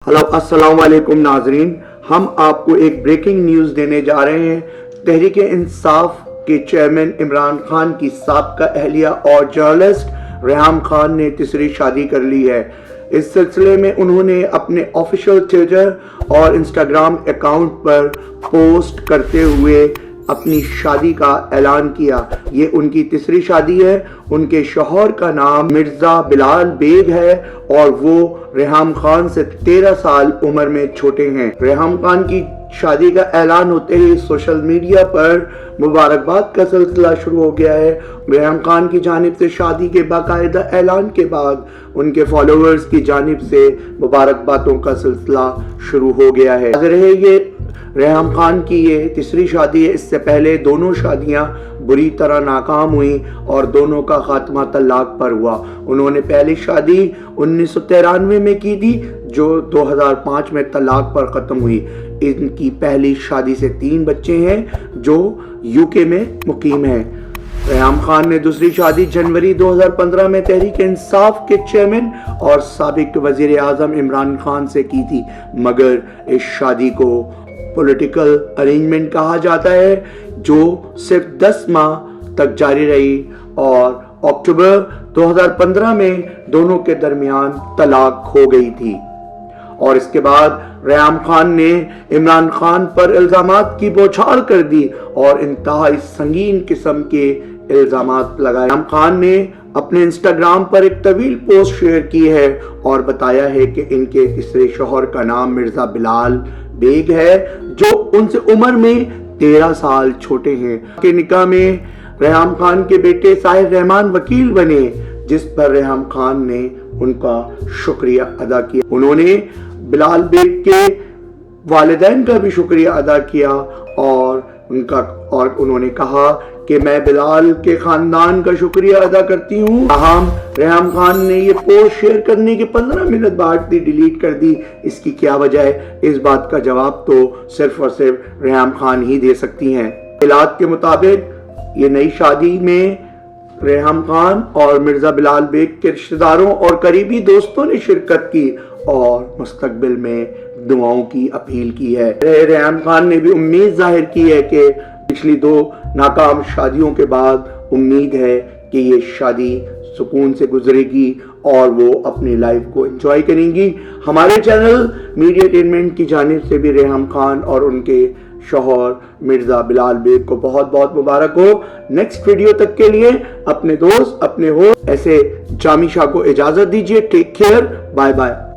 Hello अस्सलाम वालेकुम नाजरीन, हम आपको एक ब्रेकिंग न्यूज़ देने जा रहे हैं। तहरीक इंसाफ के चेयरमैन इमरान खान की साबका अहलिया और जर्नलिस्ट रेहम खान ने तीसरी शादी कर ली है। इस सिलसिले में उन्होंने अपने ऑफिशियल ट्विटर और इंस्टाग्राम अकाउंट पर पोस्ट करते हुए अपनी शादी का ऐलान किया। ये उनकी तीसरी शादी है। उनके शौहर का नाम मिर्जा बिलाल बेग है और वो रेहम खान से 13 साल उम्र में छोटे हैं। रेहम खान की शादी का ऐलान होते ही सोशल मीडिया पर मुबारकबाद का सिलसिला शुरू हो गया है। रेहम खान की जानिब से शादी के बाकायदा ऐलान के बाद उनके फॉलोअर्स की जानिब से मुबारकबादों का सिलसिला शुरू हो गया है। ये रेहम खान की ये तीसरी शादी है। इससे पहले दोनों शादियां बुरी तरह नाकाम हुई और दोनों का खात्मा तलाक पर हुआ। उन्होंने पहली शादी 1993 में की थी जो 2005 में तलाक पर ख़त्म हुई। इनकी पहली शादी से 3 बच्चे हैं जो यूके में मुकीम हैं। रेहम खान ने दूसरी शादी जनवरी 2015 में तहरीक इंसाफ के चेयरमैन और साबिक वजीर आज़म इमरान खान से की थी, मगर इस शादी को पॉलिटिकल अरेंजमेंट कहा जाता है जो सिर्फ 10 माह तक जारी रही और अक्टूबर 2015 में दोनों के दरमियान तलाक हो गई थी। और इसके बाद रेहम खान ने इमरान खान पर इल्जामात की बौछार कर दी और इंतहाई संगीन किस्म के इल्जामात लगाए। रेहम खान ने अपने इंस्टाग्राम पर एक तवील पोस्ट शेयर की है और बताया है कि इनके तीसरे शौहर का नाम मिर्जा बिलाल बेग है जो उनसे उम्र में 13 साल छोटे हैं। के निकाह में रेहम खान के बेटे साहिर रहमान वकील बने, जिस पर रेहम खान ने उनका शुक्रिया अदा किया। उन्होंने बिलाल बेग के वालिदैन का भी शुक्रिया अदा किया और उन्होंने कहा कि मैं बिलाल के खानदान का शुक्रिया अदा करती हूँ। रेहम खान ने ये पोस्ट शेयर करने के 15 मिनट बाद डिलीट कर दी। इसकी क्या वजह है, इस बात का जवाब तो सिर्फ और सिर्फ रेहम खान ही दे सकती हैं। इलाद के मुताबिक ये नई शादी में रेहम खान और मिर्जा बिलाल बेग के रिश्तेदारों और करीबी दोस्तों ने शिरकत की और मुस्तकबिल में दुआओं की अपील की है। रेहम खान ने भी उम्मीद जाहिर की है कि पिछली 2 नाकाम शादियों के बाद उम्मीद है कि ये शादी सुकून से गुजरेगी और वो अपनी लाइफ को एंजॉय करेंगी। हमारे चैनल मीडियाटेनमेंट की जानिब से भी रेहम खान और उनके शौहर मिर्जा बिलाल बेग को बहुत बहुत मुबारक हो। नेक्स्ट वीडियो तक के लिए अपने दोस्त अपने हो ऐसे जामी शाह को इजाजत दीजिए। Take care, bye bye.